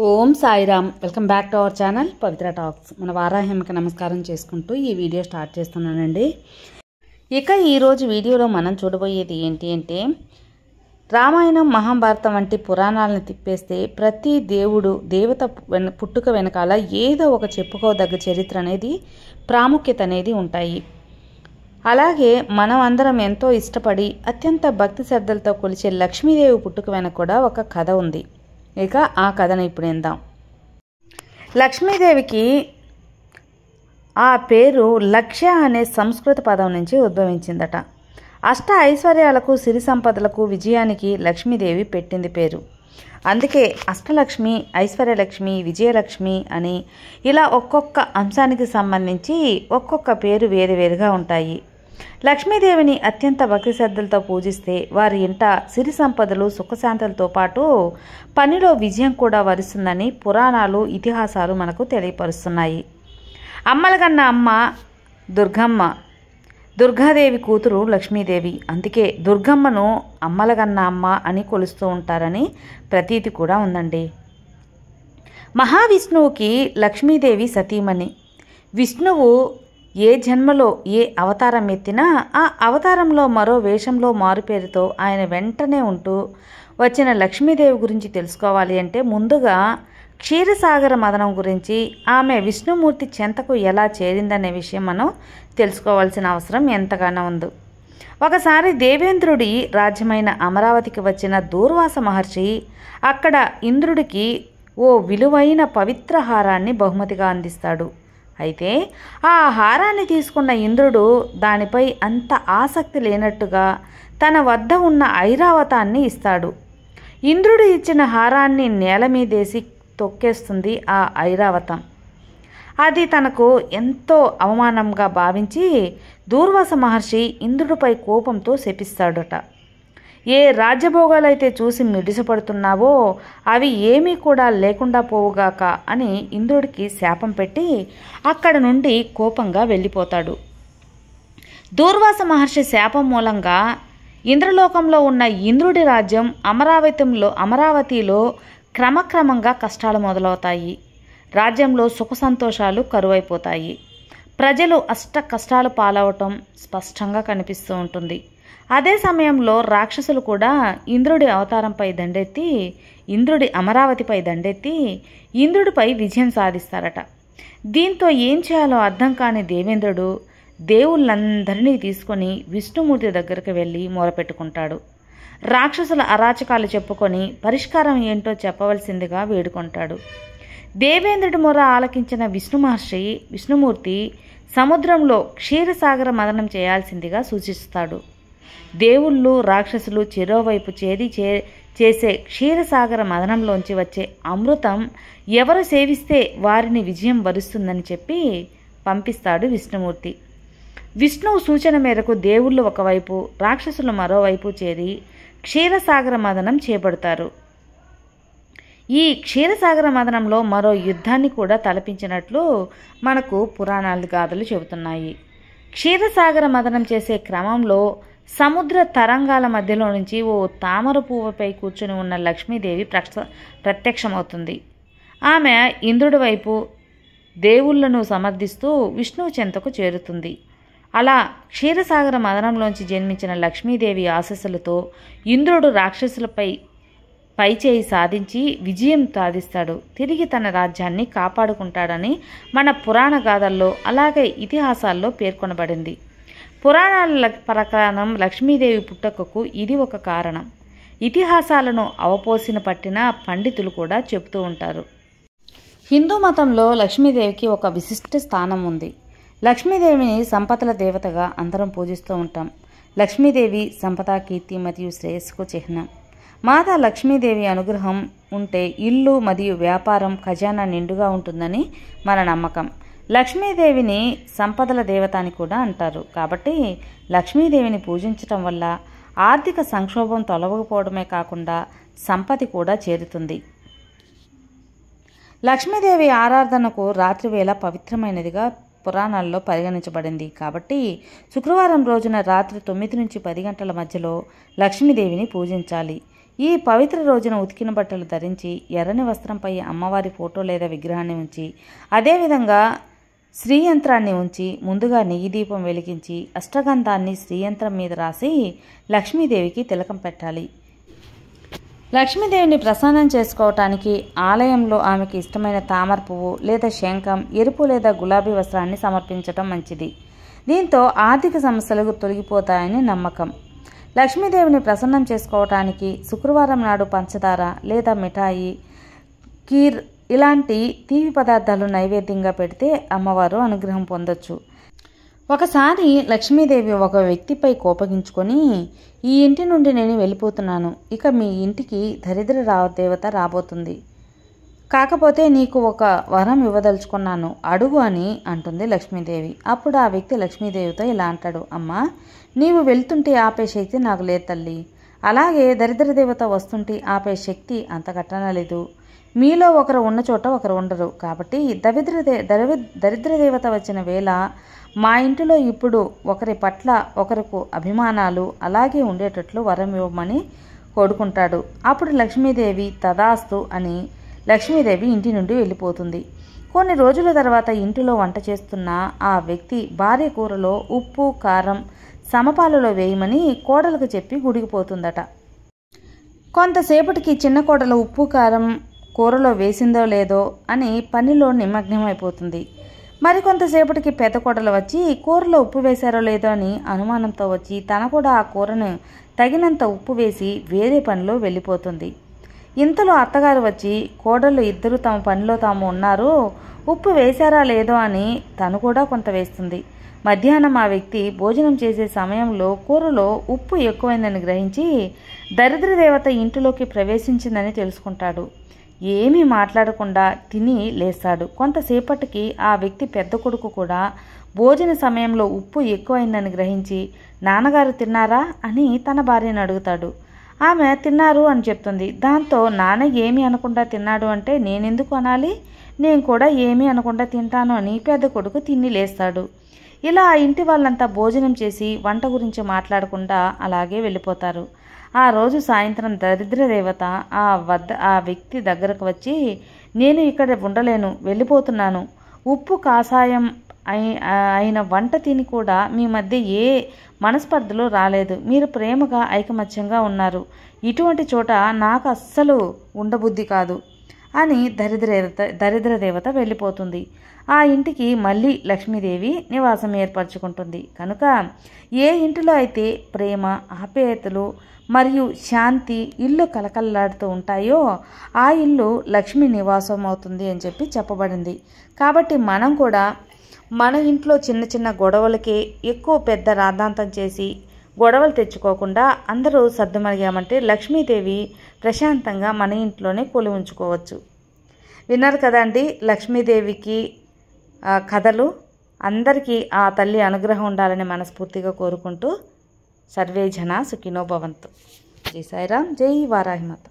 Om Sairam. Welcome back to our channel Pavitra talks. మన వారాహిమకి నమస్కారం చేసుకుంటూ ఈ వీడియో స్టార్ట్ చేస్తున్నానండి. ఇక ఈరోజు వీడియోలో మనం చూడబోయేది ఏంటి అంటే, రామాయణం మహాభారతం వంటి పురాణాలను తిప్పేస్తే ప్రతి దేవుడు దేవత పుట్టుక వెనకాల ఏదో ఒక చెప్పుకోదగ్గ చరిత్ర అనేది ప్రాముఖ్యత అనేది ఉంటాయి. అలాగే మనం అందరం ఎంతో ఇష్టపడి అత్యంత భక్తి శ్రద్ధలతో కొలిచే లక్ష్మీదేవి పుట్టుక వెనక కూడా ఒక కథ ఉంది. ఇక ఆ కథను ఇప్పుడు విందాం. లక్ష్మీదేవికి ఆ పేరు లక్ష్య అనే సంస్కృత పదం నుంచి ఉద్భవించిందట. అష్ట ఐశ్వర్యాలకు, సిరి సంపదలకు, విజయానికి లక్ష్మీదేవి పెట్టింది పేరు. అందుకే అష్టలక్ష్మి, ఐశ్వర్యలక్ష్మి, విజయలక్ష్మి అని ఇలా ఒక్కొక్క అంశానికి సంబంధించి ఒక్కొక్క పేరు వేరువేరుగా ఉంటాయి. లక్ష్మీదేవిని అత్యంత భక్తి శ్రద్ధలతో పూజిస్తే వారి ఇంట సిరి సంపదలు, సుఖశాంతులతో పాటు పనిలో విజయం కూడా వరిస్తుందని పురాణాలు, ఇతిహాసాలు మనకు తెలియపరుస్తున్నాయి. అమ్మలగన్న అమ్మ దుర్గమ్మ, దుర్గాదేవి కూతురు లక్ష్మీదేవి. అందుకే దుర్గమ్మను అమ్మలగన్న అమ్మ అని కొలుస్తూ ఉంటారని ప్రతీతి కూడా ఉందండి. మహావిష్ణువుకి లక్ష్మీదేవి సతీమణి. విష్ణువు ఏ జన్మలో ఏ అవతారం ఎత్తినా ఆ అవతారంలో మరో వేషంలో మారుపేరుతో ఆయన వెంటనే ఉంటూ వచ్చిన లక్ష్మీదేవి గురించి తెలుసుకోవాలి అంటే ముందుగా క్షీరసాగర మదనం గురించి, ఆమె విష్ణుమూర్తి చెంతకు ఎలా చేరిందనే విషయం మనం తెలుసుకోవాల్సిన అవసరం ఎంతగానో ఉంది. ఒకసారి దేవేంద్రుడి రాజ్యమైన అమరావతికి వచ్చిన దూర్వాస మహర్షి అక్కడ ఇంద్రుడికి ఓ విలువైన పవిత్ర హారాన్ని బహుమతిగా అందిస్తాడు. అయితే ఆ హారాన్ని తీసుకున్న ఇంద్రుడు దానిపై అంత ఆసక్తి లేనట్టుగా తన వద్ద ఉన్న ఐరావతాన్ని ఇస్తాడు. ఇంద్రుడు ఇచ్చిన హారాన్ని నేల మీదేసి తొక్కేస్తుంది ఆ ఐరావతం. అది తనకు ఎంతో అవమానంగా భావించి దూర్వాస మహర్షి ఇంద్రుడిపై కోపంతో శపిస్తాడట. ఏ రాజ్యభోగాలైతే చూసి మిడిసిపడుతున్నావో అవి ఏమీ కూడా లేకుండా పోవుగాక అని ఇంద్రుడికి శాపం పెట్టి అక్కడి నుండి కోపంగా వెళ్ళిపోతాడు. దూర్వాస మహర్షి శాపం మూలంగా ఇంద్రలోకంలో ఉన్న ఇంద్రుడి రాజ్యం అమరావతిలో క్రమక్రమంగా కష్టాలు మొదలవుతాయి. రాజ్యంలో సుఖ సంతోషాలు కరువైపోతాయి. ప్రజలు అష్ట కష్టాలు పాలవటం స్పష్టంగా కనిపిస్తూ ఉంటుంది. అదే సమయంలో రాక్షసులు కూడా ఇంద్రుడి అమరావతిపై దండెత్తి ఇంద్రుడిపై విజయం సాధిస్తారట. దీంతో ఏం చేయాలో అర్థం కాని దేవేంద్రుడు దేవుళ్ళందరినీ తీసుకొని విష్ణుమూర్తి దగ్గరికి వెళ్ళి మొరపెట్టుకుంటాడు. రాక్షసుల అరాచకాలు చెప్పుకొని పరిష్కారం ఏంటో చెప్పవలసిందిగా వేడుకుంటాడు. దేవేంద్రుడి మొర ఆలకించిన విష్ణుమూర్తి సముద్రంలో క్షీరసాగర మదనం చేయాల్సిందిగా సూచిస్తాడు. దేవుళ్ళు, రాక్షసులు చెరోవైపు చేసే క్షీరసాగర మదనంలోంచి వచ్చే అమృతం ఎవరు సేవిస్తే వారిని విజయం వరిస్తుందని చెప్పి పంపిస్తాడు విష్ణుమూర్తి. విష్ణువు సూచన మేరకు దేవుళ్ళు ఒకవైపు, రాక్షసులు మరోవైపు చేరి క్షీరసాగర మదనం చేపడతారు. ఈ క్షీరసాగర మదనంలో మరో యుద్ధాన్ని కూడా తలపించినట్లు మనకు పురాణాలు, గాథలు చెబుతున్నాయి. క్షీరసాగర మదనం చేసే క్రమంలో సముద్ర తరంగాల మధ్యలో నుంచి ఓ తామర పువ్వుపై కూర్చుని ఉన్న లక్ష్మీదేవి ప్రత్యక్షమవుతుంది. ఆమె ఇంద్రుడి వైపు దేవుళ్లను సమర్థిస్తూ విష్ణువు చెంతకు చేరుతుంది. అలా క్షీరసాగర మదనంలోంచి జన్మించిన లక్ష్మీదేవి ఆశీస్సులతో ఇంద్రుడు రాక్షసులపై పైచేయి సాధించి విజయం సాధిస్తాడు. తిరిగి తన రాజ్యాన్ని కాపాడుకుంటాడని మన పురాణ గాథల్లో అలాగే ఇతిహాసాల్లో పేర్కొనబడింది. పురాణాల ప్రకారం లక్ష్మీదేవి పుట్టుకకు ఇది ఒక కారణం. ఇతిహాసాలను అవపోసిన పట్టిన పండితులు కూడా చెబుతూ ఉంటారు. హిందూ మతంలో లక్ష్మీదేవికి ఒక విశిష్ట స్థానం ఉంది. లక్ష్మీదేవిని సంపదల దేవతగా అందరం పూజిస్తూ ఉంటాం. లక్ష్మీదేవి సంపద, కీర్తి మరియు శ్రేయస్సుకు చిహ్నం. మాతా లక్ష్మీదేవి అనుగ్రహం ఉంటే ఇల్లు మరియు వ్యాపారం, ఖజానా నిండుగా ఉంటుందని మన నమ్మకం. లక్ష్మీదేవిని సంపదల దేవత అని కూడా అంటారు. కాబట్టి లక్ష్మీదేవిని పూజించటం వల్ల ఆర్థిక సంక్షోభం తొలగకపోవడమే కాకుండా సంపద కూడా చేరుతుంది. లక్ష్మీదేవి ఆరాధనకు రాత్రివేళ పవిత్రమైనదిగా పురాణాల్లో పరిగణించబడింది. కాబట్టి శుక్రవారం రోజున రాత్రి 9 నుంచి 10 గంటల మధ్యలో లక్ష్మీదేవిని పూజించాలి. ఈ పవిత్ర రోజున ఉతికిన బట్టలు ధరించి ఎర్రని వస్త్రంపై అమ్మవారి ఫోటో లేదా విగ్రహాన్ని ఉంచి అదేవిధంగా శ్రీయంత్రాన్ని ఉంచి ముందుగా నెయ్యి దీపం వెలిగించి అష్టగంధాన్ని శ్రీయంత్రం మీద రాసి లక్ష్మీదేవికి తిలకం పెట్టాలి. లక్ష్మీదేవిని ప్రసన్నం చేసుకోవటానికి ఆలయంలో ఆమెకి ఇష్టమైన తామర పువ్వు లేదా శంఖం, ఎరుపు లేదా గులాబీ వస్త్రాన్ని సమర్పించటం మంచిది. దీంతో ఆర్థిక సమస్యలు తొలగిపోతాయని నమ్మకం. లక్ష్మీదేవిని ప్రసన్నం చేసుకోవటానికి శుక్రవారం నాడు పంచదార లేదా మిఠాయి, కీర్ ఇలాంటి తీపి పదార్థాలు నైవేద్యంగా పెడితే అమ్మవారు అనుగ్రహం పొందొచ్చు. ఒకసారి లక్ష్మీదేవి ఒక వ్యక్తిపై కోపగించుకొని, ఈ ఇంటి నుండి నేను వెళ్ళిపోతున్నాను, ఇక మీ ఇంటికి దరిద్ర దేవత రాబోతుంది, కాకపోతే నీకు ఒక వరం ఇవ్వదలుచుకున్నాను, అడుగు అని అంటుంది లక్ష్మీదేవి. అప్పుడు ఆ వ్యక్తి లక్ష్మీదేవితో ఇలా అంటాడు, అమ్మా, నీవు వెళ్తుంటే ఆపే శక్తి నాకు లేదు తల్లి, అలాగే దరిద్ర దేవత వస్తుంటే ఆపే శక్తి అంత కట్టనలేదు, మీలో ఒకరు ఉన్న చోట ఒకరు ఉండరు, కాబట్టి దరిద్ర దేవత వచ్చిన వేళ మా ఇంటిలో ఇప్పుడు ఒకరి పట్ల ఒకరికి అభిమానాలు అలాగే ఉండేటట్లు వరం ఇవ్వమని కోరుకుంటాడు. అప్పుడు లక్ష్మీదేవి తదాస్తు అని లక్ష్మీదేవి ఇంటి నుండి వెళ్ళిపోతుంది. కొన్ని రోజుల తర్వాత ఇంటిలో వంట చేస్తున్న ఆ వ్యక్తి భార్య కూరలో ఉప్పు కారం సమపాలలో వేయమని కోడలకు చెప్పి గుడికి పోతుందట. కొంతసేపటికి చిన్న కోడలు ఉప్పు కారం కూరలో వేసిందో లేదో అని పనిలో నిమగ్నమైపోతుంది. మరికొంతసేపటికి పెద్ద కోడలు వచ్చి కూరలో ఉప్పు వేశారో లేదో అని అనుమానంతో వచ్చి తన కూడా ఆ కూరను తగినంత ఉప్పు వేసి వేరే పనిలో వెళ్ళిపోతుంది. ఇంతలో అత్తగారు వచ్చి కోడళ్ళు ఇద్దరు తమ పనిలో తాము ఉన్నారు, ఉప్పు వేశారా లేదో అని తను కూడా కొంత వేస్తుంది. మధ్యాహ్నం ఆ వ్యక్తి భోజనం చేసే సమయంలో కూరలో ఉప్పు ఎక్కువైందని గ్రహించి దరిద్ర దేవత ఇంటిలోకి ప్రవేశించిందని తెలుసుకుంటాడు. ఏమీ మాట్లాడకుండా తిని లేస్తాడు. కొంతసేపటికి ఆ వ్యక్తి పెద్ద కొడుకు కూడా భోజన సమయంలో ఉప్పు ఎక్కువైందని గ్రహించి నాన్నగారు తిన్నారా అని తన భార్యను అడుగుతాడు. ఆమె తిన్నారు అని చెప్తుంది. దాంతో నాన్న ఏమీ అనకుండా తిన్నాడు అంటే నేనెందుకు అనాలి, నేను కూడా ఏమీ అనకుండా తింటాను అని పెద్ద కొడుకు తిని లేస్తాడు. ఇలా ఆ ఇంటి వాళ్ళంతా భోజనం చేసి వంట గురించి మాట్లాడకుండా అలాగే వెళ్ళిపోతారు. ఆ రోజు సాయంత్రం దరిద్ర దేవత ఆ వ్యక్తి దగ్గరకు వచ్చి, నేను ఇక్కడ ఉండలేను, వెళ్ళిపోతున్నాను, ఉప్పు కాషాయం అయిన వంట తిని కూడా మీ మధ్య ఏ మనస్పర్ధలు రాలేదు, మీరు ప్రేమగా ఐకమత్యంగా ఉన్నారు, ఇటువంటి చోట నాకు అస్సలు ఉండబుద్ధి కాదు అని దరిద్ర దేవత వెళ్ళిపోతుంది. ఆ ఇంటికి మళ్ళీ లక్ష్మీదేవి నివాసం ఏర్పరచుకుంటుంది. కనుక ఏ ఇంటిలో అయితే ప్రేమ, ఆప్యాయతలు మరియు శాంతి ఇల్లు కలకల్లాడుతూ ఉంటాయో ఆ ఇల్లు లక్ష్మీ నివాసం అవుతుంది అని చెప్పి చెప్పబడింది. కాబట్టి మనం కూడా మన ఇంట్లో చిన్న చిన్న గొడవలకే ఎక్కువ పెద్ద రాద్ధాంతం చేసి గొడవలు తెచ్చుకోకుండా అందరూ సర్దుమణిగామంటే లక్ష్మీదేవి ప్రశాంతంగా మన ఇంట్లోనే కొలు ఉంచుకోవచ్చు. విన్నారు కదండి లక్ష్మీదేవికి కథలు. అందరికీ ఆ తల్లి అనుగ్రహం ఉండాలని మనస్ఫూర్తిగా కోరుకుంటూ సర్వే జన సుఖినో భవంతు. జై సాయిరామ్, జై వారాహిమాత.